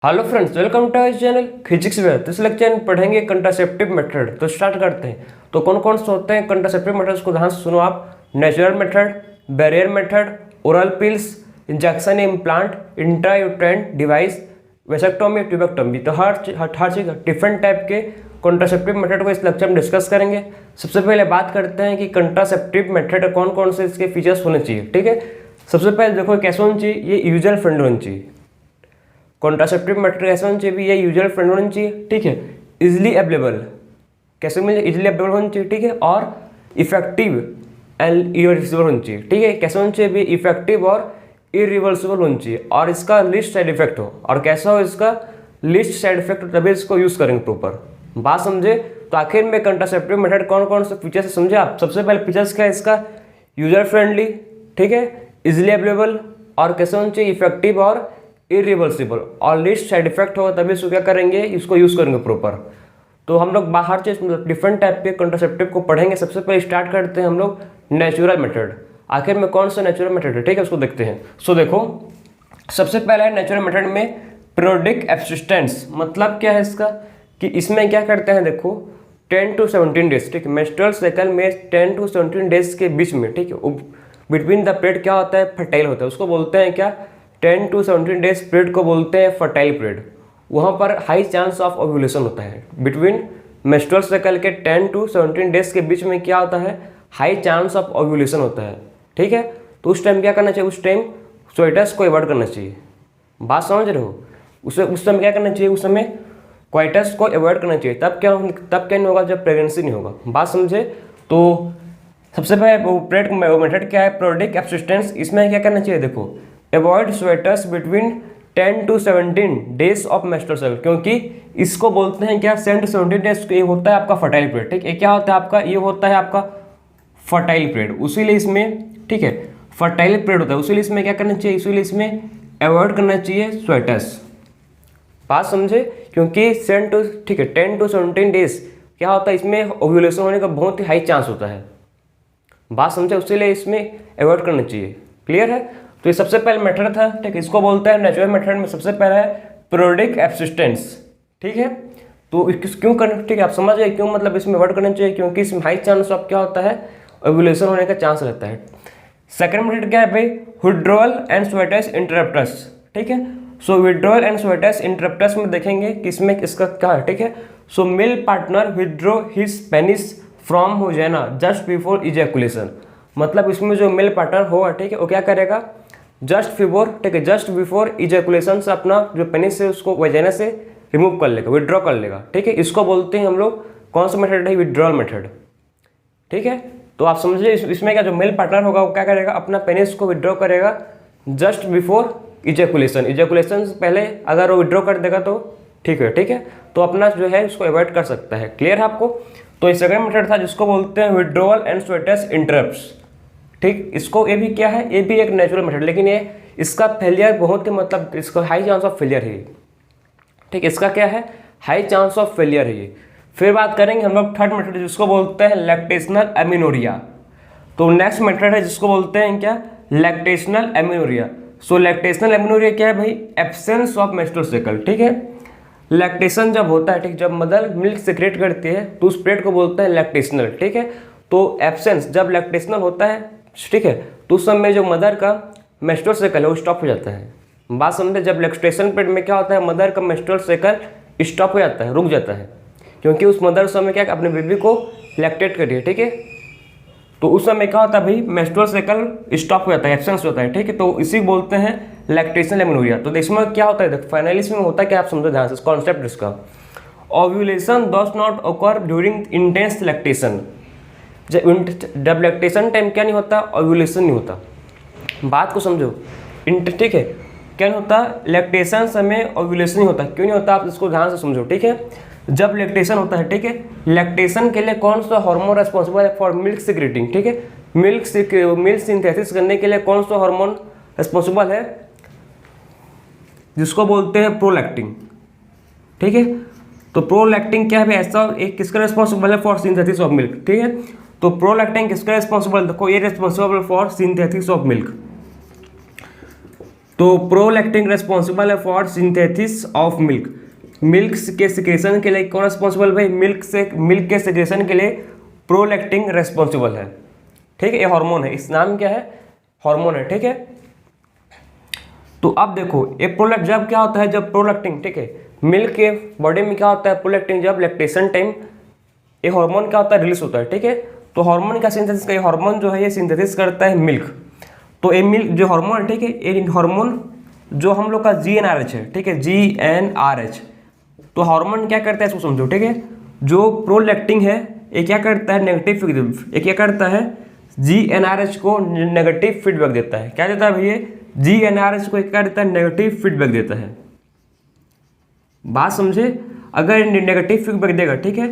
Hello friends, welcome to our channel physics where. तो इस lecture में पढ़ेंगे कंट्रासेप्टिव मेथड। तो स्टार्ट करते हैं। तो कौन कौन से होते हैं कंट्रासेप्टिव मेथड्स को ध्यान से सुनो आप। Natural method, barrier method, oral pills, injection implant, intrauterine device, vasectomy, tubectomy. तो हर चीज डिफरेंट टाइप के कंट्रासेप्टिव मेथड को इस लेक्चर में डिस्कस करेंगे। सबसे पहले बात करते हैं कि कंट्रासेप्टिव मेथड कौन कौन से इसके फीचर्स होने चाहिए। ठीक है, सबसे पहले देखो कैसे होना चाहिए, ये यूजर फ्रेंडली होना चाहिए। कॉन्ट्रासेप्टिव मेथड कैसे होना चाहिए, ये यूजर फ्रेंडली होना चाहिए। ठीक है, इजिली अवेलेबल, कैसे मिले, इजिली अवेलेबल होना चाहिए। ठीक है, और इफेक्टिव एंड इरिवर्सिबल होना चाहिए। ठीक है, कैसे होना चाहिए, इफेक्टिव और इरिवर्सिबल होना चाहिए, और इसका लिस्ट साइड इफेक्ट हो। और कैसा हो इसका लिस्ट साइड इफेक्ट, तभी इसको यूज करेंगे प्रॉपर। बात समझे। तो आखिर में कंट्रासेप्टिव मेथड कौन कौन से फीचर्स है समझे आप। सबसे पहले फीचर्स क्या है इसका, यूजर फ्रेंडली, ठीक है, इजिली अवेलेबल, और कैसे होना चाहिए, इफेक्टिव और इरिवर्सिबल, और लिस्ट साइड इफेक्ट होगा तभी इसको क्या करेंगे, इसको यूज करेंगे प्रॉपर। तो हम लोग बाहर चीज डिफरेंट टाइप के कंट्रासेप्टिव को पढ़ेंगे। सबसे पहले स्टार्ट करते हैं हम लोग नेचुरल मेथड। आखिर में कौन सा नेचुरल मेथड है, ठीक है, उसको देखते हैं। सो देखो, सबसे पहला है नेचुरल मेथड में पीरियोडिक एब्सिस्टेंस। मतलब क्या है इसका, कि इसमें क्या करते हैं, देखो 10 to 17 डेज, ठीक है, मेंस्ट्रुअल साइकिल में 10 to 17 डेज के बीच में, ठीक है, बिटवीन द पीरियड क्या होता है, फर्टाइल होता है। उसको बोलते हैं क्या, 10 to 17 डेज पीरियड को बोलते हैं फर्टाइल पीरियड। वहाँ पर हाई चांस ऑफ ओव्यूलेशन होता है। बिटवीन मेंस्ट्रुअल साइकिल के 10 to 17 डेज के बीच में क्या होता है, हाई चांस ऑफ ओव्यूलेशन होता है। ठीक है, तो उस टाइम क्या करना चाहिए, उस टाइम स्वेटस को अवॉइड करना चाहिए। बात समझ रहे हो, उस समय क्या करना चाहिए, उस समय क्वाइटस को अवॉइड करना चाहिए। तब क्या नहीं होगा, जब प्रेगनेंसी नहीं होगा। बात समझे। तो सबसे पहले मेथड क्या है, पीरियोडिक एब्सिस्टेंस। इसमें क्या करना चाहिए, देखो avoid coitus between 10 to 17 days of menstrual cycle, क्योंकि इसको बोलते हैं क्या, 10 to 17 डेज ये होता है आपका फर्टाइल पीरियड। ठीक है, क्या होता है आपका, ये होता है आपका फर्टाइल पीरियड। उसीलिए इसमें, ठीक है, फर्टाइल पीरियड होता है, उसीलिए इसमें क्या करना चाहिए, इसीलिए इसमें अवॉइड करना चाहिए स्वेटस। बात समझे, क्योंकि 10 to 17 डेज क्या होता है, इसमें ओव्यूलेशन होने का बहुत ही हाई चांस होता है। बात समझे, उसीलिए इसमें अवॉइड करना चाहिए। क्लियर है। तो ये सबसे पहले मेथड था, ठीक है, इसको बोलते हैं नेचुरल मेथड में सबसे पहला है पीरियोडिक एब्सिस्टेंस। ठीक है, तो क्यों करना, ठीक है, आप समझ गए क्यों, मतलब इसमें अवॉइड करना चाहिए, क्योंकि इसमें हाई चांस ऑफ क्या होता है, ओव्यूलेशन होने का चांस रहता है। सेकंड मेथड क्या है भाई, विड्रॉल एंड स्वेटस इंटरप्टस। ठीक है, so withdrawal and coitus interruptus में देखेंगे कि इसमें इसका क्या है। ठीक है, so male partner withdraw his penis from vagina just before ejaculation. मतलब इसमें जो मेल पार्टनर होगा, ठीक है, वो क्या करेगा, जस्ट बिफोर, ठीक है, जस्ट बिफोर इजैकुलेशन से अपना जो पेनिस है उसको वजाइना से रिमूव कर लेगा, विड्रॉ कर लेगा। ठीक है, इसको बोलते हैं हम लोग कौन सा मेथड है, विड्रॉल मेथड। ठीक है, तो आप समझिए इसमें क्या, जो मेल पार्टनर होगा वो क्या करेगा, अपना पेनिस को विड्रॉ करेगा जस्ट बिफोर इजैकुलेशन। इजैकुलेशन से पहले अगर वो विड्रॉ कर देगा तो ठीक है, ठीक है, तो अपना जो है उसको अवॉइड कर सकता है। क्लियर है आपको। तो ये सेकंड मेथड था जिसको बोलते हैं विड्रॉल एंड स्वेटस इंटरप्ट्स। ठीक, इसको ये भी क्या है, ये भी एक नेचुरल मेथड, लेकिन ये इसका फेलियर बहुत ही, मतलब इसका हाई चांस ऑफ फेलियर है। ठीक, इसका क्या है, हाई चांस ऑफ फेलियर है ये। फिर बात करेंगे हम लोग थर्ड मेथड जिसको बोलते हैं लैक्टेशनल एमिनोरिया। तो नेक्स्ट मेथड है जिसको बोलते हैं क्या, लैक्टेशनल एमिनोरिया। सो लैक्टेशनल एमिनोरिया क्या है भाई, एब्सेंस ऑफ मेंस्ट्रुअल साइकिल। ठीक है, लैक्टेशन जब होता है, ठीक, जब मदर मिल्क सेक्रेट करती है तो उस पीरियड को बोलते हैं लैक्टेशनल। ठीक है, तो एब्सेंस जब लैक्टेशनल होता है, ठीक है, तो उस समय जो मदर का मेंस्ट्रुअल साइकिल है वो स्टॉप हो जाता है। बात समझे, जब लैक्टेशन पीरियड में क्या होता है, मदर का मेंस्ट्रुअल साइकिल स्टॉप हो जाता है, रुक जाता है, क्योंकि उस मदर उस समय क्या अपने बेबी को लैक्टेट कर रही है। ठीक है, तो उस समय क्या होता है भाई, मेंस्ट्रुअल साइकिल स्टॉप हो जाता है, एब्सेंस होता है। ठीक है, तो इसी बोलते हैं लैक्टेशनल एमिनोरिया। तो इसमें क्या होता है, फाइनली इसमें होता है क्या, आप समझो ध्यान से कॉन्सेप्ट इसका, ovulation does not occur during intense lactation. जब लैक्टेशन टाइम क्या नहीं होता, ओव्यूलेशन नहीं होता। बात को समझो, ठीक है, क्या नहीं होता, लैक्टेशन समय ओव्यूलेशन नहीं होता। क्यों नहीं होता, आप इसको ध्यान से समझो। ठीक है, जब लैक्टेशन होता है, ठीक है, लैक्टेशन के लिए कौन सा हार्मोन रिस्पॉन्सिबल है फॉर मिल्क सिक्रेटिंग। ठीक है, मिल्क सिंथेसिस करने के लिए कौन सा हार्मोन रिस्पॉन्सिबल है, जिसको बोलते हैं प्रोलैक्टिन। ठीक है, तो प्रोलैक्टिन क्या है, ऐसा एक किसका रिस्पॉन्सिबल है फॉर सिंथेसिस ऑफ मिल्क। ठीक है, तो प्रोलैक्टिन किसका रिस्पॉन्सिबल, देखो ये responsible for synthesis of milk. तो प्रोलैक्टिन रिस्पॉन्सिबल है for synthesis of milk. Milk के सिक्रेशन के लिए कौन रिस्पॉन्सिबल भाई? मिल्क के सिक्रेशन के लिए प्रोलैक्टिन रिस्पॉन्सिबल है। ठीक है, ये हार्मोन है, इस नाम क्या है? हार्मोन है। ठीक है, तो अब देखो ये प्रोलैक्ट जब क्या होता है, जब प्रोलैक्टिन, ठीक है, मिल्क के बॉडी में क्या होता है, प्रोलैक्टिन जब लैक्टेशन टाइम ये हार्मोन क्या होता है, रिलीज होता है। ठीक है, तो हार्मोन का सिंथेसिस का, ये हार्मोन जो है ये सिंथेसिस करता है मिल्क। तो ये मिल्क जो हार्मोन है, ठीक है, ये हार्मोन जो हम लोग का GnRH है, ठीक है, GnRH। तो हार्मोन क्या करता है इसको समझो। ठीक है, जो प्रोलैक्टिन है ये क्या करता है, नेगेटिव, ये क्या करता है, GnRH को नेगेटिव फीडबैक देता है। क्या देता है भैया? GnRH को क्या देता है, नेगेटिव फीडबैक देता है। बात समझे? अगर नेगेटिव फीडबैक देगा, ठीक है,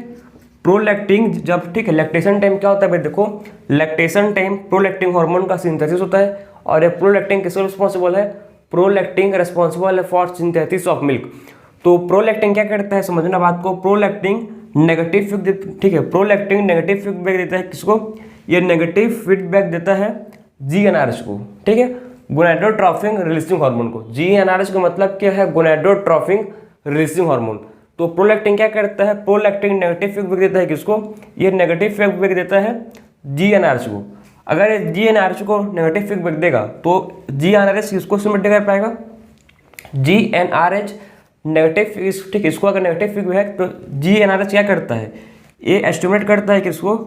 प्रोलैक्टिन जब, ठीक है, लैक्टेशन टाइम क्या होता है भाई? देखो लैक्टेशन टाइम प्रोलैक्टिन हार्मोन का सिंथेसिस होता है, और ये प्रोलैक्टिन किसको रिस्पॉन्सिबल है? प्रोलैक्टिन रिस्पॉन्सिबल है फॉर सिंथेसिस ऑफ मिल्क। तो प्रोलैक्टिन क्या करता है, समझना बात को, प्रोलैक्टिन नेगेटिव फीडबैक, ठीक है, प्रोलैक्टिन नेगेटिव फीडबैक देता है किसको? ये नेगेटिव फीडबैक देता है GnRH को। ठीक है, गोनाडोट्रोपिन रिलीजिंग हार्मोन को। GnRH का मतलब क्या है? Gonadotropin releasing hormone. तो प्रोलैक्टिन क्या करता है? प्रोलैक्टिन नेगेटिव फीडबैक देता है किसको? ये नेगेटिव फीडबैक देता है GnRH को। अगर ये GnRH को नेगेटिव फीडबैक देगा तो GnRH किसको सबमिट कर पाएगा? GnRH नेगेटिव, ठीक, इसको अगर नेगेटिव फीडबैक तो GnRH क्या करता है? ये एस्टिमेट करता है किसको?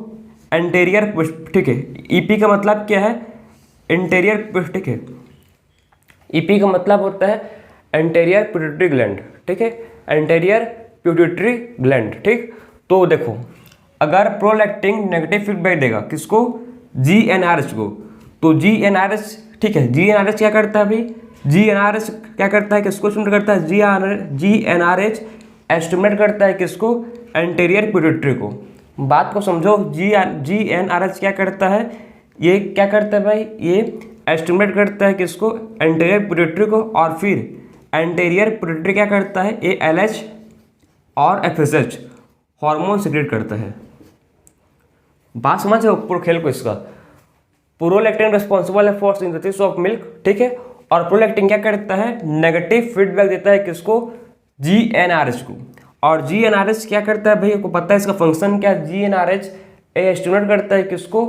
एंटेरियर, ठीक है, EP का मतलब क्या है? इंटीरियर, ठीक है, EP का मतलब होता है एंटेरियर पिट्यूटरी ग्लैंड। ठीक है, एंटेरियर पिट्यूटरी ग्लैंड। ठीक, तो देखो अगर प्रोलैक्टिन नेगेटिव फीडबैक देगा किसको? GnRH को। तो GnRH, ठीक है, GnRH क्या करता है भाई? GnRH क्या करता है, किसको एस्टिमेट करता है? GnRH एस्टिमेट करता है किसको? एंटेरियर पिट्यूटरी को। बात को समझो, GnRH क्या करता है? ये क्या करता है भाई? ये एस्टिमेट करता है किसको? एंटेरियर पिट्यूटरी को। और फिर एंटेरियर पिट्यूटरी क्या करता है? ये LH और FSH हार्मोन सीक्रेट करता है। बात समझ रहे हो पूरे खेल को इसका? प्रोलैक्टिन रिस्पॉन्सिबल है फॉर सिंथेसिस ऑफ मिल्क। ठीक है, और प्रोलैक्टिन क्या करता है? नेगेटिव फीडबैक देता है किसको? GnRH को। और GnRH क्या करता है भाई? आपको पता है इसका फंक्शन क्या? GnRH एस्टिमेट करता है किसको?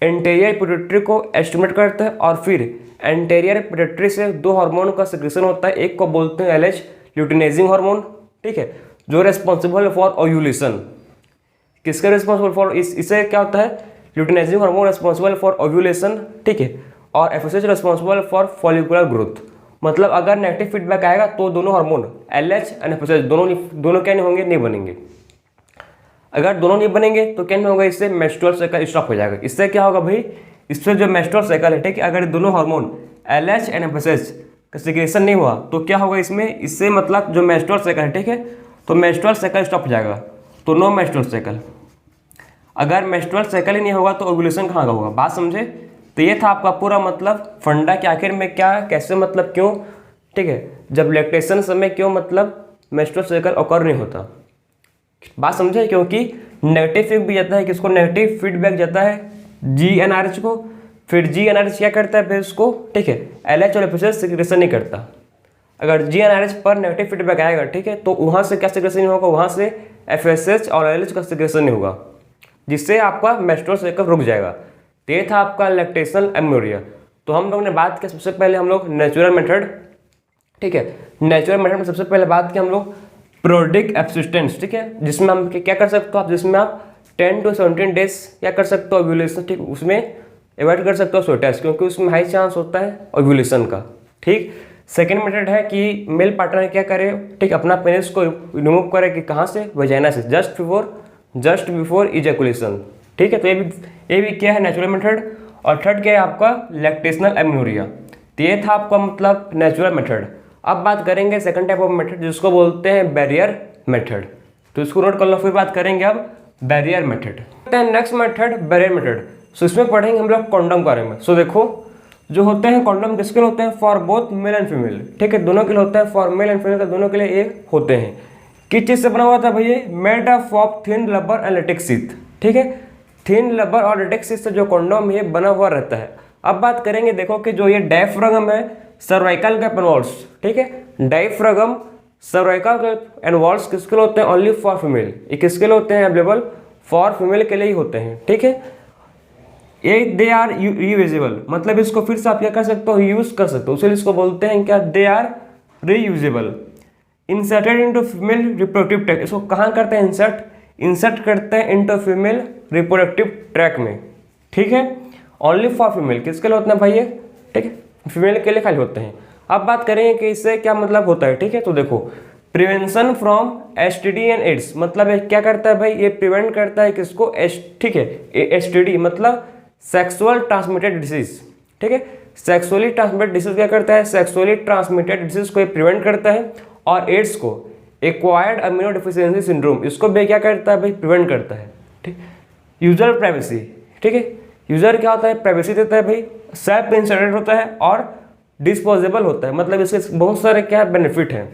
एंटेरियर पिट्यूटरी को एस्टिमेट करता है, और फिर एंटेरियर पिट्यूटरी से दो हार्मोन का सिक्रेशन होता है। एक को बोलते हैं LH ल्यूटिनाइजिंग हार्मोन, ठीक है, जो रिस्पॉन्सिबल फॉर ओव्यूलेशन। किसका रिस्पॉन्सिबल फॉर? इससे क्या होता है? Luteinizing hormone responsible for ovulation, ठीक है, और FSH responsible for follicular growth. मतलब अगर नेगेटिव फीडबैक आएगा तो दोनों हार्मोन LH एंड FSH दोनों क्या नहीं होंगे? नहीं बनेंगे। अगर दोनों नहीं बनेंगे तो क्या नहीं होगा? इससे मेंस्ट्रुअल साइकिल स्टॉप हो जाएगा। इससे क्या होगा भाई? इससे जो मेंस्ट्रुअल साइकिल है, ठीक है, अगर दोनों हार्मोन LH एंड FSH का सिक्रेशन नहीं हुआ तो क्या होगा इसमें? इससे मतलब जो मेंस्ट्रुअल साइकिल है, ठीक है, तो मेंस्ट्रुअल साइकिल स्टॉप हो जाएगा, तो नो मेंस्ट्रुअल साइकिल। अगर मेंस्ट्रुअल साइकिल ही नहीं होगा तो ओव्यूलेशन कहाँ का होगा? बात समझे? तो ये था आपका पूरा मतलब फंडा के आखिर में क्या, कैसे, मतलब क्यों, ठीक है, जब लैक्टेशन समय क्यों मतलब मेंस्ट्रुअल साइकिल ऑकर नहीं होता। बात समझे? क्योंकि नेगेटिव फीडबैक भी जाता है किसको? नेगेटिव फीडबैक जाता है GnRH को। फिर GnRH क्या करता है फिर उसको, ठीक है, LH और FSH सिक्रेशन नहीं करता। अगर GnRH पर नेगेटिव फीडबैक आएगा, ठीक है, तो वहाँ से क्या सिक्रेशन नहीं होगा? वहाँ से FSH और LH का सिक्रेशन नहीं होगा, जिससे आपका मेंस्ट्रुअल साइकिल रुक जाएगा। तो ये था आपका लैक्टेशनल एमेनोरिया। तो हम लोग ने बात किया सबसे पहले हम लोग नेचुरल मेथड, ठीक है, नेचुरल मेथड में सबसे पहले बात की हम लोग पीरियोडिक एब्सिस्टेंस, ठीक है, जिसमें हम क्या कर सकते हो आप? जिसमें आप 10 to 17 डेज क्या कर सकते हो? ओव्यूलेशन, ठीक, उसमें अवॉइड कर सकते हो सोटेस, क्योंकि उसमें हाई चांस होता है ओव्यूलेशन का। ठीक, सेकेंड मेथड है कि मेल पार्टनर क्या करे, ठीक, अपना पेनिस को रिमूव करे कि कहाँ से? वजाइना से, जस्ट बिफोर इजैकुलेशन। ठीक है, तो ये भी क्या है? Natural method. और थर्ड क्या है आपका? Lactational amenorrhoea. तो ये था आपका मतलब नेचुरल मेथड। अब बात करेंगे सेकंड टाइप ऑफ मेथड, जिसको बोलते हैं बैरियर मेथड। तो इसको नोट कर लो, फिर बात करेंगे अब barrier method. Next method barrier method. So इसमें पढ़ेंगे हम लोग कॉन्डम के बारे में। सो देखो, जो होते हैं कॉन्डम किसके लिए होते हैं? For both male and female, ठीक है, दोनों के लिए होता है, फॉर मेल एंड फीमेल का दोनों के लिए ये होते हैं। किस चीज़ से बना हुआ था भैया? Made up of thin rubber and latex sheath, ठीक है, थिन रबर और लेटेक्स शीथ से जो कॉन्डम ये बना हुआ रहता है। अब बात करेंगे, देखो कि जो ये डायफ्रागम है, सर्वाइकल कैप एंड वॉल्स, ठीक है। Diaphragm, cervical cap and walls किसके लिए होते हैं? Only for female. ये किसके लिए होते हैं? अवेलेबल फॉर फीमेल के लिए ही होते हैं, ठीक है। ये दे आर रीयूजेबल, मतलब इसको फिर से आप क्या कर सकते हो? यूज कर सकते हो, इसलिए इसको बोलते हैं क्या? They are reusable. Inserted into female reproductive tract, इसको कहाँ करते हैं? इंसर्ट करते हैं इनटू फीमेल रिप्रोडक्टिव ट्रैक में, ठीक है। ओनली फॉर फीमेल, किसके लिए होते हैं भाई ये? ठीक है, फीमेल के लिए खाली होते हैं। अब बात करेंगे कि इससे क्या मतलब होता है, ठीक है। तो देखो, prevention from STD and AIDS, मतलब ये क्या करता है भाई? ये प्रिवेंट करता है किसको? ठीक है, एसटीडी मतलब सेक्सुअल ट्रांसमिटेड डिसीज, ठीक है। सेक्सुअली ट्रांसमिटेड डिसीज क्या करता है? सेक्सुअली ट्रांसमिटेड डिसीज को प्रिवेंट करता है। और एड्स को, एक्वायर्ड अमीनो डिफिशियंसी सिंड्रोम, इसको भी क्या करता है भाई? प्रिवेंट करता है, ठीक। यूजर प्राइवेसी, ठीक है। यूजर क्या होता है? प्राइवेसी देता है भाई, सेल्फ इंसर्टेड होता है और डिस्पोजेबल होता है, मतलब इसके बहुत सारे क्या बेनिफिट हैं,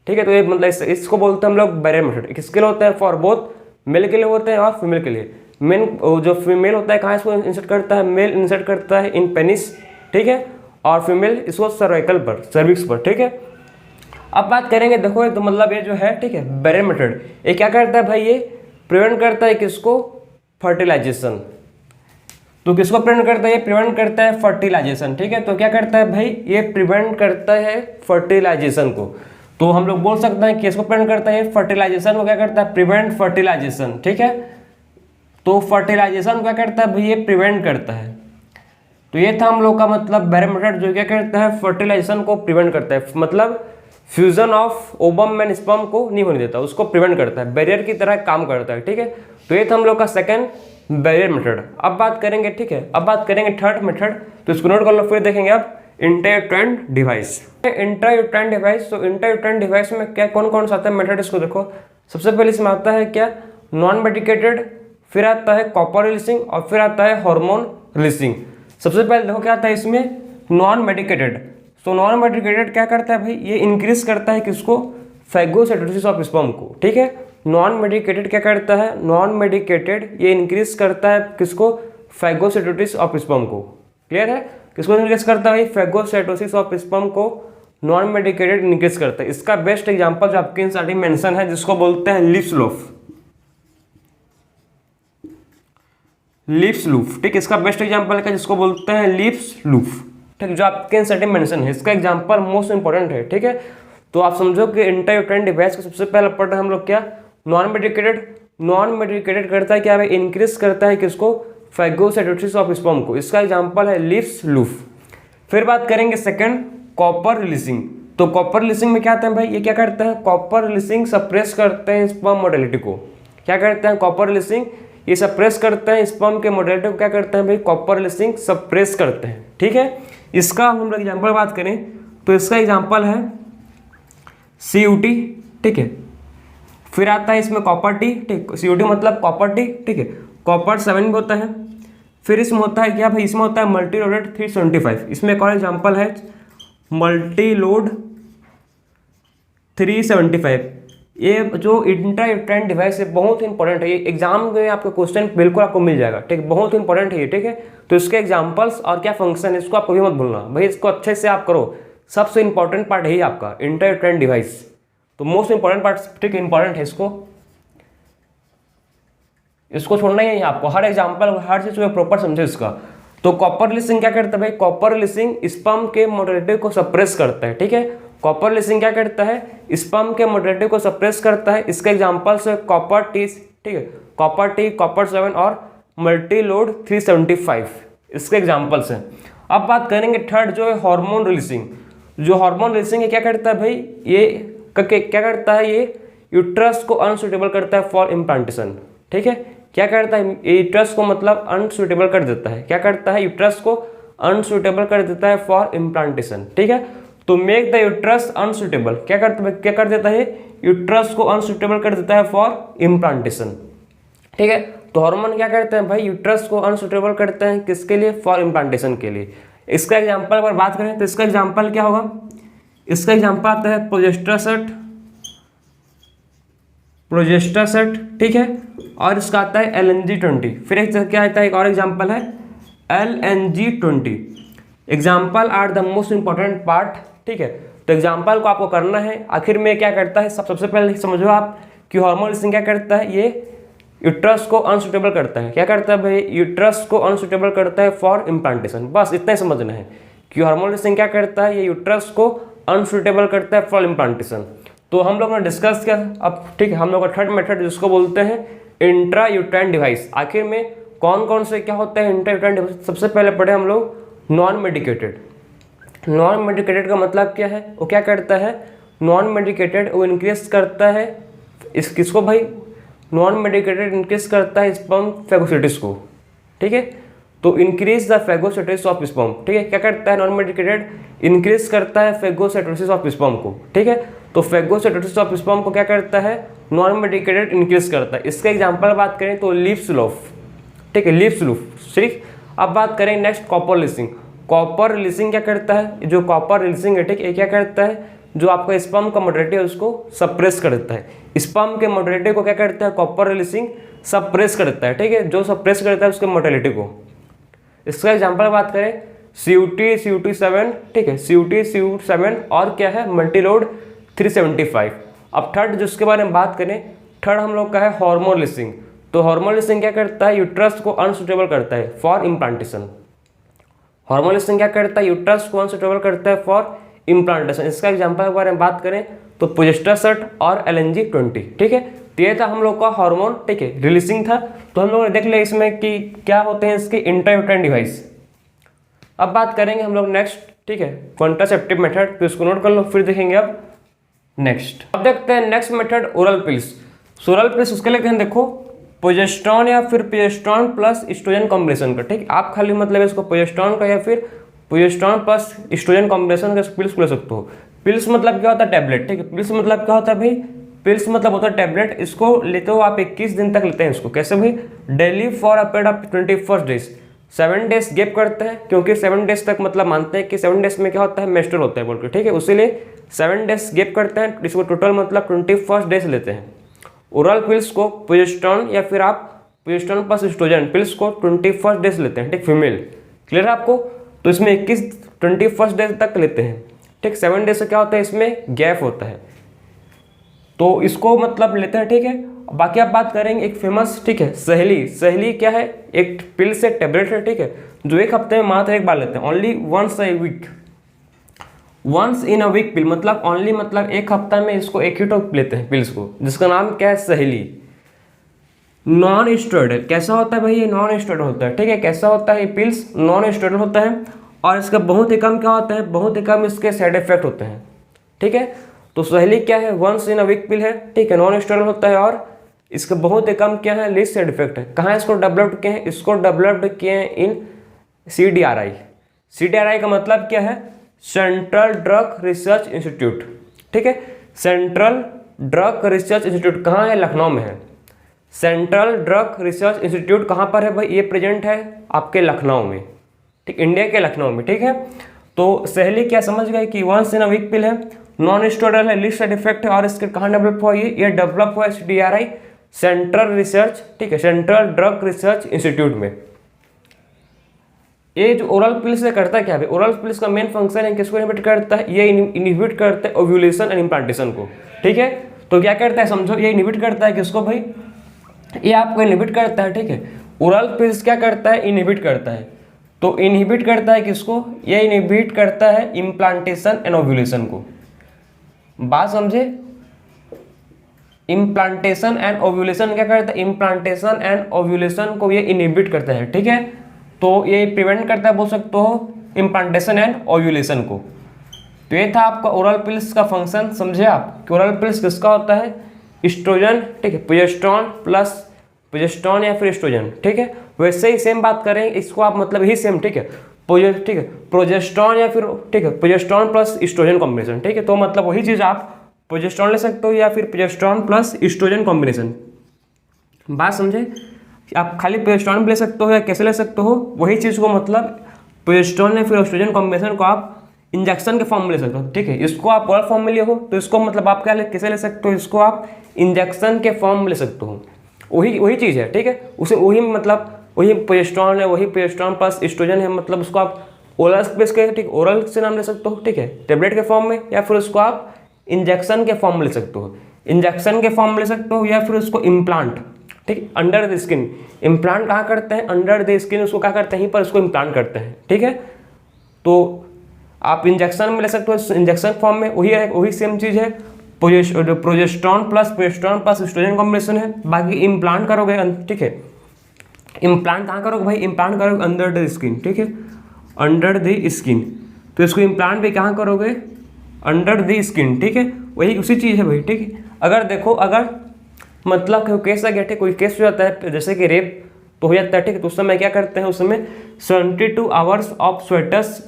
ठीक है। तो ये मतलब इसको बोलते हैं हम लोग बैरियर मेथड। किसके लिए होता है? फॉर बोथ, मेल के लिए होते हैं और फीमेल के लिए। मेन जो फीमेल होता है कहाँ इसको इंसर्ट करता है? मेल इंसर्ट करता है इन पेनिस, ठीक है। और फीमेल इसको सर्वाइकल पर, सर्विक्स पर, ठीक है। अब बात करेंगे, देखो तो मतलब ये जो है, ठीक है, बैरियर मेथड, ये क्या करता है भाई? ये प्रिवेंट करता है किसको? फर्टिलाइजेशन। तो किसको प्रिवेंट करता है? ये प्रिवेंट करता है फर्टिलाइजेशन, ठीक है। तो क्या करता है भाई? ये प्रिवेंट करता है फर्टिलाइजेशन को। तो हम लोग बोल सकते हैं कि इसको प्रिवेंट करता है फर्टिलाइजेशन को, क्या करता है? प्रिवेंट फर्टिलाइजेशन, ठीक है। तो फर्टिलाइजेशन क्या करता है भाई? ये प्रिवेंट करता है। तो ये था हम लोग का मतलब बैरियर मेथड, जो क्या करता है? फर्टिलाइजेशन को प्रिवेंट करता है, मतलब fusion of ovum and sperm को नहीं होने देता, उसको प्रिवेंट करता है, बैरियर की तरह काम करता है, ठीक है। तो ये था हम लोग का सेकंड बैरियर मेथड। अब बात करेंगे, ठीक है, अब बात करेंगे थर्ड मेथड, तो इसको नोट कर लो, फिर देखेंगे अब इंट्रायूटेराइन डिवाइस। इंट्रायूटेराइन डिवाइस, तो इंट्रायूटेराइन डिवाइस में क्या कौन कौन सा आता है मेथड? इसको देखो, सबसे पहले इसमें आता है क्या? नॉन मेडिकेटेड, फिर आता है कॉपर रिलीजिंग और फिर आता है हार्मोन रिलीजिंग। सबसे पहले देखो क्या आता है इसमें? Non medicated. तो नॉन मेडिकेटेड क्या करता है भाई? ये इंक्रीज करता है किसको? फैगोसाइटोसिस ऑफ स्पर्म को, ठीक है। नॉन मेडिकेटेड क्या करता है? नॉन मेडिकेटेड ये इंक्रीज करता है किसको? फैगोसाइटोसिस ऑफ स्पर्म को। क्लियर है? किसको इंक्रीज करता है? फैगोसाइटोसिस ऑफ स्पर्म को नॉन मेडिकेटेड इंक्रीज करता है। इसका बेस्ट एग्जांपल जो आपके स्टार्टिंग मेंशन है, जिसको बोलते हैं लिप्स लूफ। लिप्स लूफ, ठीक, इसका बेस्ट एग्जांपल है जिसको बोलते हैं लिप्स लूफ, ठीक, जो आपके सेटिंग मेंशन है, इसका एग्जांपल मोस्ट इंपॉर्टेंट है, ठीक है। तो आप समझो कि इंट्रायूटेराइन डिवाइस का सबसे पहला पढ़ रहे हैं हम लोग क्या? Non medicated. नॉन मेडिकेटेड करता है क्या भाई? इंक्रीज करता है किसको? फैगोसाइटोसिस ऑफ स्पर्म को। इसका एग्जांपल है लिप्स लूफ। फिर बात करेंगे सेकंड, कॉपर रिलीजिंग। तो कॉपर रिलीजिंग में क्या आता है भाई? ये क्या करता है? कॉपर रिलीजिंग सप्रेस करते हैं स्पर्म मोटिलिटी को। क्या करते हैं? कॉपर रिलीजिंग ये सप्रेस करते हैं स्पर्म के मोटिलिटी को। क्या करते हैं भाई? कॉपर रिलीजिंग सप्रेस करते हैं, ठीक है। इसका हम लोग एग्जाम्पल बात करें तो इसका एग्जाम्पल है CUT, ठीक है। फिर आता है इसमें कॉपर टी, ठीक, CUT मतलब कॉपर टी, ठीक है। कॉपर 7 भी होता है। फिर इसमें होता है क्या भाई? इसमें होता है मल्टी लोडेड 375। इसमें एक और एग्जाम्पल है मल्टी लोड 375। ये जो इंट्रायूटेराइन डिवाइस है बहुत इंपॉर्टेंट है, ये एग्जाम में आपको क्वेश्चन बिल्कुल आपको मिल जाएगा, ठीक, बहुत इंपॉर्टेंट है ये, ठीक है। तो इसके एग्जांपल्स और क्या फंक्शन है इसको आप कभी मत भूलना भाई, इसको अच्छे से आप करो। सबसे इंपॉर्टेंट पार्ट है आपका इंट्रायूटेराइन डिवाइस, तो मोस्ट इंपॉर्टेंट पार्ट, ठीक, इंपॉर्टेंट है, इसको छोड़ना ही है आपको। हर एग्जाम्पल हर चीज को प्रॉपर समझे इसका। तो कॉपर रिलीजिंग क्या करता है भाई? कॉपर रिलीजिंग स्पर्म के मोटिलिटी को सप्रेस करता है, ठीक है। कॉपर रिलीजिंग क्या करता है? स्पर्म के मोटिलिटी को सप्रेस करता है। इसके एग्जांपल्स है कॉपर टी, ठीक है, कॉपर टी, कॉपर 7 और मल्टी लोड 375, इसके एग्जांपल्स हैं। अब बात करेंगे थर्ड जो है हार्मोन रिलीजिंग। जो हार्मोन रिलीजिंग है क्या करता है भाई? ये क्या करता है? ये यूट्रस को अनसुटेबल करता है फॉर इम्प्लांटेशन, ठीक है। क्या करता है? यूट्रस को मतलब अनसुटेबल कर देता है। क्या करता है? यूट्रस को अनसुटेबल कर देता है फॉर इम्प्लांटेशन, ठीक है। तो मेक द यूट्रस अनसुटेबल, क्या कर देता है? यूट्रस को अनसुटेबल कर देता है फॉर इम्प्लांटेशन, ठीक है। तो हार्मोन क्या करते हैं भाई? यूट्रस को अनसुटेबल करते हैं किसके लिए? फॉर इम्प्लांटेशन के लिए। इसका एग्जांपल अगर बात करें तो इसका एग्जांपल क्या होगा? इसका एग्जांपल आता है प्रोजेस्टासेट, ठीक है, और इसका आता है LNG-20। फिर एक क्या आता है? एक और एग्जांपल है LNG-20। Example are the most important part, ठीक है। तो एग्जाम्पल को आपको करना है। आखिर में क्या करता है, सबसे पहले समझो आप कि हार्मोन रिलीजिंग क्या करता है, ये यूट्रस को अनसुटेबल करता है। क्या करता है भाई, यूट्रस को अनसुटेबल करता है फॉर इम्प्लांटेशन। बस इतना ही समझना है कि हार्मोन रिलीजिंग क्या करता है, ये यूट्रस को अनसुटेबल करता है फॉर इम्प्लांटेशन। तो हम लोग ने डिस्कस किया अब, ठीक है। हम लोग का थर्ड मेथड जिसको बोलते हैं इंट्रा यूट्राइन डिवाइस। आखिर में कौन कौन से क्या होता है इंट्रा यूट्राइन डिवाइस, सबसे पहले पढ़े हम लोग नॉन मेडिकेटेड। नॉन मेडिकेटेड का मतलब क्या है, वो क्या करता है, नॉन मेडिकेटेड वो इंक्रीज करता है किसको भाई, नॉन मेडिकेटेड इंक्रीज करता है स्पर्म फेगोसिटिस को, ठीक है। तो इंक्रीज द फेगोसिटिस ऑफ स्पर्म, ठीक है। क्या करता है नॉन मेडिकेटेड, इंक्रीज करता है फेगोसिटोसिस ऑफ स्पर्म को, ठीक है। तो फेगोसिटोसिस ऑफ स्पर्म को क्या करता है, नॉन मेडिकेटेड इंक्रीज करता है। इसका एग्जांपल बात करें तो लीफ स्लोफ, ठीक है, लीफ स्लूफ, ठीक। अब बात करें next copper releasing. Copper releasing क्या करता है, जो कॉपर रिलीजिंग है, ठीक है, क्या करता है, जो आपका स्पर्म का मोटिलिटी है उसको सप्रेस कर देता है। स्पर्म के मोटिलिटी को क्या करता है कॉपर रिलीजिंग सप्रेस करता है, ठीक है, जो सप्रेस करता है उसके मोटिलिटी को। इसका एग्जांपल बात करें CUT CUT7, ठीक है, CUT CUT7 और क्या है मल्टीलोड 375। अब थर्ड जिसके बारे में बात करें, थर्ड हम लोग का है हार्मोन रिलीजिंग। तो हार्मोन रिलीजिंग क्या करता है, यूट्रस को अनसुटेबल करता है फॉर इम्प्लांटेशन। हार्मोन रिलीजिंग क्या करता है, यूट्रस को अनसुटेबल करता है फॉर इम्प्लांटेशन। इसका एग्जांपल के बारे में बात करें तो प्रोजेस्टेरोन और LNG-20, ठीक है। तो ये था हम लोग का हार्मोन, ठीक है, रिलीजिंग था। तो हम लोगों ने देख लिया इसमें कि क्या होते हैं इसके इंट्रा यूट्राइन डिवाइस। अब बात करेंगे हम लोग नेक्स्ट, ठीक है, कॉन्ट्रासेप्टिव मेथड। तो इसको नोट कर लो, फिर देखेंगे अब नेक्स्ट। अब देखते हैं next method oral pills. Oral pills उसके लिए देखो प्रोजेस्टेरोन या फिर प्रोजेस्टेरोन प्लस एस्ट्रोजन कॉम्बिनेशन का, ठीक। आप खाली मतलब इसको प्रोजेस्टेरोन का या फिर प्रोजेस्टेरोन प्लस एस्ट्रोजन कॉम्बिनेशन का पिल्स ले सकते हो। पिल्स मतलब क्या होता है, टैबलेट, ठीक है। पिल्स मतलब क्या होता है भाई, पिल्स मतलब होता है टैबलेट। इसको लेते हो आप 21 दिन तक लेते हैं इसको। कैसे भाई, daily for a period of 21 days. 7 days gap करते हैं, क्योंकि 7 डेज तक मतलब मानते हैं कि 7 डेज में क्या होता है मेंस्ट्रुअल होता है बोल के, ठीक है। उसीलिए 7 डेज गैप करते हैं, इसको टोटल मतलब 21 डेज लेते हैं। ओरल पिल्स को प्रोजेस्टेरोन या फिर आप प्रोजेस्टेरोन प्लस एस्ट्रोजन पिल्स को 21 डेज लेते हैं, ठीक, फीमेल। क्लियर है आपको। तो इसमें 21 डेज तक लेते हैं, ठीक। 7 डेज से क्या होता है इसमें गैप होता है, तो इसको मतलब लेते हैं, ठीक है। बाकी आप बात करेंगे एक फेमस, ठीक है, सहेली। सहेली क्या है, एक पिल से टेबलेट है, ठीक है, जो एक हफ्ते में मात्र एक बार लेते हैं, only once a week. Once in a week pill मतलब ओनली मतलब एक हफ्ता में इसको एक ही टोक लेते हैं पिल्स को, जिसका नाम क्या है सहेली। नॉन स्टेरॉइडल कैसा होता है भाई, ये नॉन स्टेरॉइडल होता है, ठीक है। कैसा होता है ये पिल्स, नॉन स्टेरॉइडल होता है और इसका बहुत ही कम क्या होता है, बहुत ही कम इसके साइड इफेक्ट होते हैं, ठीक है। तो सहेली क्या है, वंस इन अ वीक पिल है, ठीक है, नॉन स्टेरॉइडल होता है और इसका बहुत ही कम क्या है, लीस्ट साइड इफेक्ट है। कहाँ इसको डेवलप्ड किए हैं, इसको डेवलप्ड किए हैं इन CDRI। CDRI का मतलब क्या है, सेंट्रल ड्रग रिसर्च इंस्टीट्यूट, ठीक है। सेंट्रल ड्रग रिसर्च इंस्टीट्यूट कहाँ है, लखनऊ में है। सेंट्रल ड्रग रिसर्च इंस्टीट्यूट कहाँ पर है भाई, ये प्रेजेंट है आपके लखनऊ में, ठीक, इंडिया के लखनऊ में, ठीक है। तो सहेली क्या समझ गए कि वंस इन अ वीक पिल है, नॉन स्टेरॉइडल है, लीस्ट साइड इफेक्ट है और इसके कहाँ डेवलप हुआ, ये डेवलप हुआ है CDRI सेंट्रल रिसर्च, ठीक है, सेंट्रल ड्रग रिसर्च इंस्टीट्यूट में। ये जो ओरल पिल्स से करता है क्या है, ओरल पिल्स का मेन फंक्शन है किसको इनहिबिट करता है, ये इनहिबिट करता है ओव्यूलेशन एंड इम्प्लांटेशन को, ठीक है। तो क्या करता है समझो, ये इनहिबिट करता है किसको भाई, ये आपको इनहिबिट करता है, ठीक है। ओरल पिल्स क्या करता है, इनहिबिट करता है। तो इनहिबिट करता है किसको, ये इनहिबिट करता है इम्प्लांटेशन एंड ओव्यूलेशन को। बात समझे, इम्प्लांटेशन एंड ओव्यूलेशन क्या करता है, इम्प्लांटेशन एंड ओव्यूलेशन को ये इनहिबिट करता है, ठीक है। तो ये प्रिवेंट करता है बोल सकते हो इम्प्लांटेशन एंड ओव्यूलेशन को। तो ये था आपका ओरल पिल्स का फंक्शन, समझे आप कि ओरल पिल्स किसका होता है, एस्ट्रोजन, ठीक है, प्रोजेस्टेरोन प्लस प्रोजेस्टेरोन या फिर एस्ट्रोजन, ठीक है। वैसे ही सेम बात करें इसको आप मतलब ही सेम, ठीक है, ठीक है, प्रोजेस्टेरोन या फिर, ठीक है, प्रोजेस्टेरोन प्लस एस्ट्रोजन कॉम्बिनेशन, ठीक है। तो मतलब वही चीज़ आप प्रोजेस्टेरोन ले सकते हो या फिर प्रोजेस्टेरोन प्लस एस्ट्रोजन कॉम्बिनेशन। बात समझे, आप खाली प्रोजेस्टेरोन भी ले सकते हो या कैसे ले सकते हो, वही चीज़ को मतलब प्रोजेस्टेरोन या फिर एस्ट्रोजन कॉम्बिनेशन को आप इंजेक्शन के फॉर्म में ले सकते हो, ठीक है। इसको आप ओरल फॉर्म में लिए हो तो इसको मतलब आप क्या कैसे ले सकते हो, इसको आप इंजेक्शन के फॉर्म में ले सकते हो, वही चीज़ है, ठीक है। उसे वही मतलब वही प्रोजेस्टेरोन है, वही प्रोजेस्टेरोन प्लस एस्ट्रोजन है, मतलब उसको आप ओरल स्पेस के, ठीक, ओरल से नाम ले सकते हो, ठीक है, टेबलेट के फॉर्म में, या फिर उसको आप इंजेक्शन के फॉर्म में ले सकते हो, इंजेक्शन के फॉर्म में ले सकते हो, या फिर उसको इम्प्लांट, ठीक, अंडर द स्किन। इम्प्लांट कहाँ करते हैं? अंडर द स्किन, उसको क्या करते हैं? पर उसको इम्प्लांट करते हैं, ठीक है। तो आप इंजेक्शन में ले सकते हो, इंजेक्शन फॉर्म में, वही सेम चीज़ है। प्रोजेस्टेरॉन प्लस एस्ट्रोजन कॉम्बिनेशन है। बाकी इम्प्लांट करोगे, ठीक है, इम्प्लांट कहाँ करोगे भाई? इम्प्लांट करोगे अंडर द स्किन, ठीक है, अंडर द स्किन। तो इसको इम्प्लांट भी कहाँ करोगे? अंडर द स्किन, ठीक है, वही उसी चीज़ है भाई, ठीक है। अगर देखो, अगर मतलब कोई केस आ गया, ठीक, कोई केस हो जाता है जैसे कि रेप तो हो जाता है, ठीक है, तो उस समय क्या करते हैं? उस समय 72 आवर्स ऑफ स्वेटस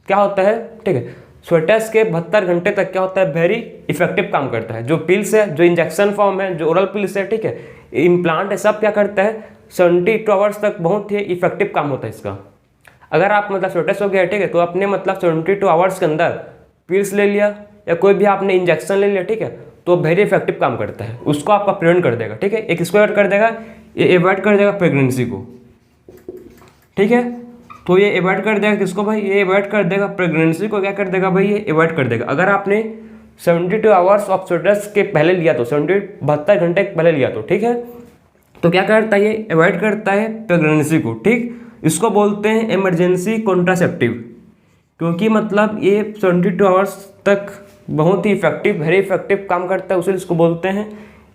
क्या होता है, ठीक है, स्वेटस के 72 घंटे तक क्या होता है? वेरी इफेक्टिव काम करता है। जो पिल्स है, जो इंजेक्शन फॉर्म है, जो ओरल पिल्स है, ठीक है, इम्प्लांट है, सब क्या करता है? 72 आवर्स तक बहुत ही इफेक्टिव काम होता है इसका। अगर आप मतलब स्वेटस हो गया, ठीक है, तो आपने मतलब 72 आवर्स के अंदर पिल्स ले लिया या कोई भी आपने इंजेक्शन ले लिया, ठीक है, तो वेरी इफेक्टिव काम करता है, उसको आपका प्रिवेंट कर देगा, ठीक है। एक इसको एवॉइड कर देगा, ये अवॉइड कर देगा प्रेगनेंसी को, ठीक है। तो ये अवॉइड कर देगा किसको भाई? ये अवॉइड कर देगा प्रेगनेंसी को। क्या कर देगा भाई? ये अवॉइड कर देगा। अगर आपने 72 आवर्स ऑफ स्वेटस के पहले लिया तो 72 घंटे पहले लिया तो, ठीक है, तो क्या करता है? ये अवॉइड करता है प्रेगनेंसी को, ठीक। इसको बोलते हैं इमरजेंसी कॉन्ट्रासेप्टिव, क्योंकि मतलब ये 72 आवर्स तक बहुत ही इफेक्टिव, वेरी इफेक्टिव काम करता है, उसे इसको बोलते हैं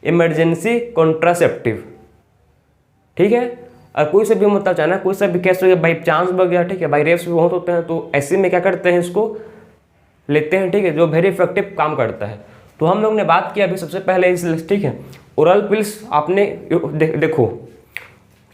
इमरजेंसी कॉन्ट्रासेप्टिव, ठीक है। और कोई से भी मतलब चाहना, कोई सा भी केस हो गया, बाई चांस हो गया, ठीक है, बाई रेप्स भी बहुत होते हैं, तो ऐसे में क्या करते हैं? इसको लेते हैं, ठीक है, जो वेरी इफेक्टिव काम करता है। तो हम लोग ने बात किया अभी सबसे पहले इस, ठीक है, ओरल पिल्स आपने देखो,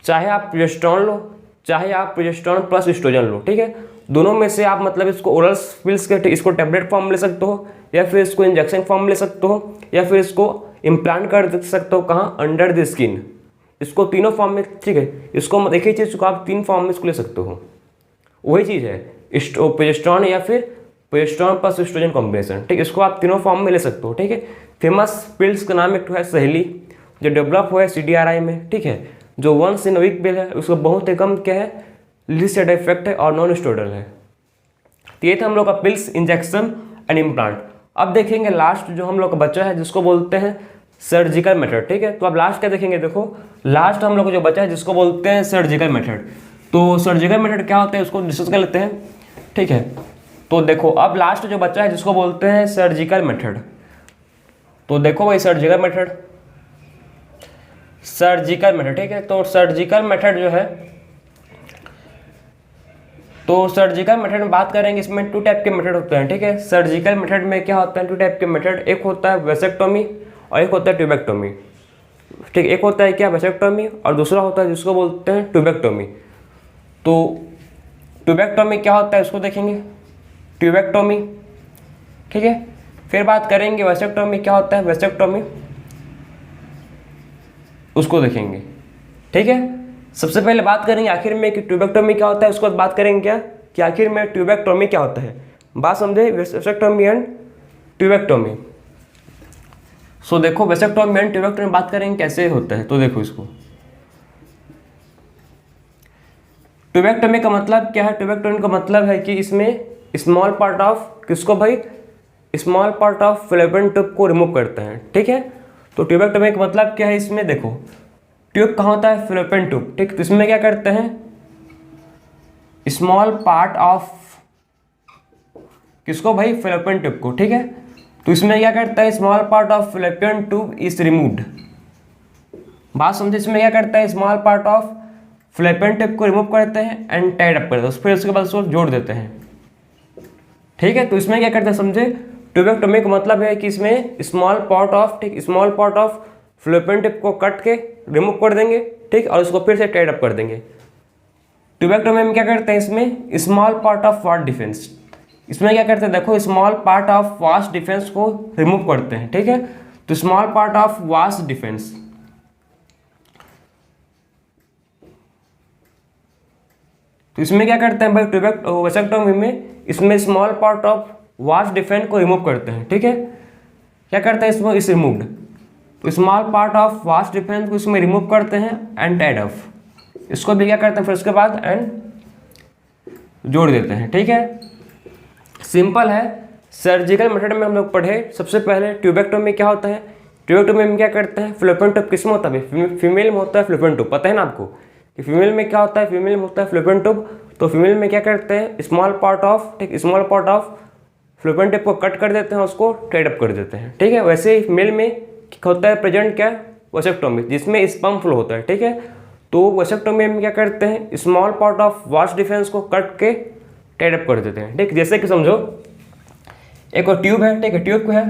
चाहे आप प्रोजेस्टेरॉन लो, चाहे आप प्रोजेस्टेरॉन प्लस एस्ट्रोजन लो, ठीक है, दोनों में से आप मतलब इसको ओरल पिल्स के, इसको टेबलेट फॉर्म में ले सकते हो, या फिर इसको इंजेक्शन फॉर्म में ले सकते हो, या फिर इसको इम्प्लांट कर सकते हो, कहाँ? Under the skin. इसको तीनों फॉर्म में, ठीक है, इसको एक ही चीज़ को आप 3 फॉर्म में इसको ले सकते हो, वही चीज़ है प्रोजेस्टेरॉन या फिर प्रोजेस्टेरॉन प्लस एस्ट्रोजन कॉम्बिनेशन, ठीक, इसको आप तीनों फॉर्म में ले सकते हो, ठीक है। फेमस पिल्स का नाम एक है सहेली, जो डेवलप हुआ है CDRI में, ठीक है, जो वंस इन वीक पिल है, उसको बहुत ही कम क्या है? लीस्ट साइड इफेक्ट है और नॉन स्टेरॉइडल है। तो ये था हम लोग का पिल्स, इंजेक्शन एंड इम्प्लांट। अब देखेंगे लास्ट जो हम लोग का बचा है, जिसको बोलते हैं सर्जिकल मेथड, ठीक है। तो अब लास्ट क्या देखेंगे? देखो, लास्ट हम लोग को जो बचा है जिसको बोलते हैं सर्जिकल मेथड। तो सर्जिकल मेथड क्या होता है उसको डिस्कस कर लेते हैं, ठीक है। तो देखो, अब लास्ट जो बचा है जिसको बोलते हैं सर्जिकल मेथड। तो देखो भाई, सर्जिकल मेथड, ठीक है। तो सर्जिकल मेथड जो है, तो सर्जिकल मेथड में बात करेंगे, इसमें 2 टाइप के मेथड होते हैं, ठीक है। सर्जिकल मेथड में क्या होता है? 2 टाइप के मेथड, एक होता है वेसेक्टोमी और एक होता है ट्यूबेक्टोमी, ठीक। एक होता है क्या? वेसेक्टोमी, और दूसरा होता है जिसको बोलते हैं ट्यूबेक्टोमी। तो ट्यूबेक्टोमी क्या होता है उसको देखेंगे, ट्यूबेक्टोमी, ठीक है। फिर बात करेंगे वेसेक्टोमी क्या होता है, वेसेक्टोमी, उसको देखेंगे, ठीक है। सबसे पहले बात करेंगे आखिर में कि ट्यूबेक्टोमी क्या होता है, उसके बाद बात करेंगे क्या कि आखिर में ट्यूबेक्टोमी क्या होता है। बात समझे? Vasectomy and tubectomy. सो देखो, वेसेक्टोमी एंड ट्यूबेक्टोमी बात करेंगे कैसे होता है। तो देखो, इसको ट्यूबेक्टोमी का मतलब क्या है? ट्यूबेक्टोमी का मतलब है कि इसमें स्मॉल पार्ट ऑफ किसको भाई? Small part of fallopian tube को रिमूव करते हैं, ठीक है। तो ट्यूबेक्टोमी का मतलब क्या है? इसमें देखो, ट्यूब कहाँ होता है? फैलोपियन ट्यूब, ठीक। तो इसमें क्या करते हैं? स्मॉल पार्ट ऑफ किसको भाई? फैलोपियन ट्यूब को, ठीक है। तो इसमें क्या करता है? Small part of fallopian tube is removed. बात समझे? इसमें क्या करता है? Small part of fallopian tube को रिमूव करते हैं एंड टाइड अप करते हैं, फिर उसके बाद उसको जोड़ देते हैं, ठीक है। तो इसमें क्या करते हैं समझे? ट्यूबेक्टोमी का मतलब है कि इसमें स्मॉल पार्ट ऑफ, ठीक, small part of fallopian tube को कट के रिमूव कर देंगे, ठीक, और उसको फिर से टाइड अप कर देंगे। ट्यूबेक्टोमी में क्या करते हैं? इसमें small part of vast defence, इसमें क्या करते हैं? देखो, small part of vast defence को रिमूव करते हैं, ठीक है। तो small part of vast defence, तो इसमें क्या करते हैं भाई? वेसेक्टोमी में इसमें small part of vast defence को रिमूव करते हैं, ठीक है। क्या करते हैं? इसमें इस रिमूव्ड, तो small part of vast defence को इसमें रिमूव करते हैं एंड टाइड ऑफ, इसको भी क्या करते हैं फिर उसके बाद एंड जोड़ देते हैं, ठीक है। सिंपल है। सर्जिकल मेथड में हम लोग पढ़े सबसे पहले ट्यूबेक्टोमी क्या होता है। ट्यूबेक्टोमी में क्या करते हैं, फ्लोपियन ट्यूब किसमें होता है, फीमेल में होता है फ्लोपियन ट्यूब, पता है ना आपको कि फीमेल में क्या होता है, फीमेल में होता है फ्लोपियन ट्यूब। तो फीमेल में क्या करते हैं, small part of fallopian tube को कट कर देते हैं, उसको टाइड अप कर देते हैं, ठीक है। वैसे ही मेल में होता है प्रेजेंट क्या, वसेक्टोमी, जिसमें स्पर्म फ्लो होता है, ठीक है। तो वसेक्टोमी में क्या करते हैं, small part of vast defence को कट के टाइड अप कर देते हैं, ठीक। जैसे कि समझो एक और ट्यूब है, ठीक है, ट्यूब को है,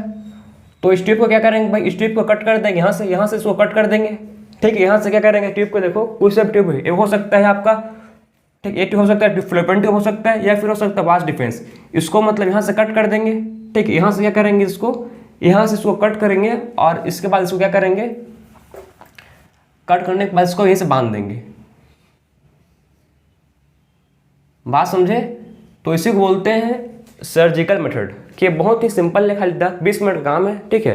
तो इस ट्यूब को क्या करेंगे भाई, इस ट्यूब को कट कर देंगे, यहाँ से इसको कट कर देंगे, ठीक है। यहाँ से क्या करेंगे, ट्यूब को देखो कुछ सब ट्यूब है, एक हो सकता है आपका, ठीक, एक हो सकता है फ्लोपियन ट्यूब हो सकता है, या फिर हो सकता है वास्ट डिफेंस, इसको मतलब यहाँ से कट कर देंगे, ठीक। यहाँ से क्या करेंगे, इसको यहाँ से इसको कट करेंगे और इसके बाद इसको क्या करेंगे, कट करने के बाद इसको यहीं से बांध देंगे। बात समझे। तो इसी को बोलते हैं सर्जिकल मेथड, कि बहुत ही सिंपल है, खाली 10-20 मिनट काम है, ठीक है।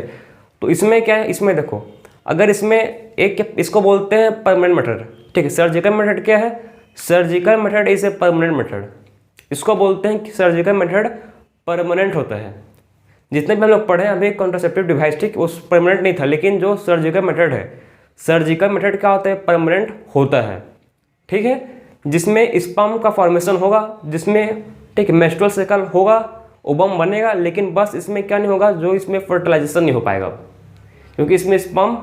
तो इसमें क्या है, इसमें देखो अगर इसमें एक, इसको बोलते हैं परमानेंट मेथड, ठीक है। सर्जिकल मेथड क्या है, surgical method is a permanent method, इसको बोलते हैं कि सर्जिकल मेथड परमानेंट होता है। जितने भी हम लोग पढ़े अभी कॉन्ट्रासेप्टिव डिवाइस, ठीक, उस परमानेंट नहीं था, लेकिन जो सर्जिकल मेथड है, सर्जिकल मेथड क्या होता है, परमानेंट होता है, ठीक है। जिसमें स्पर्म का फॉर्मेशन होगा, जिसमें ठीक मेंस्ट्रुअल साइकिल होगा, ओवम बनेगा, लेकिन बस इसमें क्या नहीं होगा, जो इसमें फर्टिलाइजेशन नहीं हो पाएगा, क्योंकि इसमें स्पर्म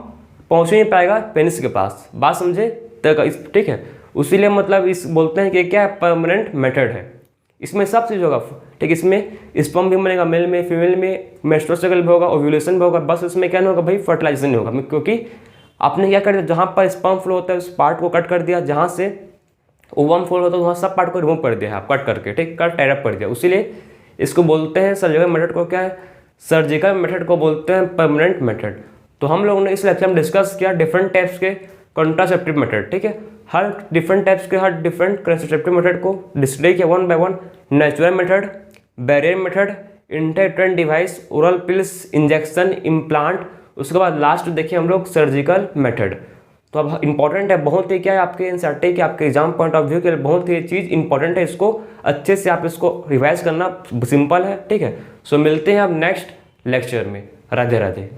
पहुंच नहीं पाएगा पेनिस के पास। बात समझे, ठीक है। उसीलिए मतलब इस बोलते हैं कि क्या परमानेंट मेथड है, इसमें सब चीज़ होगा, ठीक। इसमें स्पर्म भी बनेगा मेल में, फीमेल में मेंस्ट्रुअल साइकिल भी होगा, ओव्यूलेशन भी होगा, बस इसमें क्या नहीं होगा भाई, फर्टिलाइजेशन नहीं होगा, क्योंकि आपने क्या कर दिया, जहाँ पर स्पर्म फ्लो होता है उस पार्ट को कट कर दिया, जहाँ से ओवम फ्लो होता है वहाँ सब पार्ट को रिमूव कर दिया आप, कट करके, ठीक, कट टाइड अप कर दिया। इसीलिए इसको बोलते हैं सर्जिकल मेथड को, क्या है, सर्जिकल मेथड को बोलते हैं परमानेंट मेथड। तो हम लोगों ने इस लेक्चर में डिस्कस किया डिफरेंट टाइप्स के कॉन्ट्रासेप्टिव मेथड, ठीक है। हर डिफरेंट टाइप्स के, हर डिफरेंट कॉन्ट्रासेप्टिव मेथड को डिस्प्ले किया one by one. Natural method, barrier method, intrauterine device, oral pills, injection, implant, उसके बाद लास्ट देखिए हम लोग सर्जिकल मेथड। तो अब इंपॉर्टेंट है बहुत ही, क्या है आपके एनसीईआरटी के, आपके एग्जाम पॉइंट ऑफ व्यू के लिए बहुत ही चीज़ इंपॉर्टेंट है, इसको अच्छे से आप इसको रिवाइज करना, सिंपल है, ठीक है। सो मिलते हैं अब नेक्स्ट लेक्चर में। राधे राधे।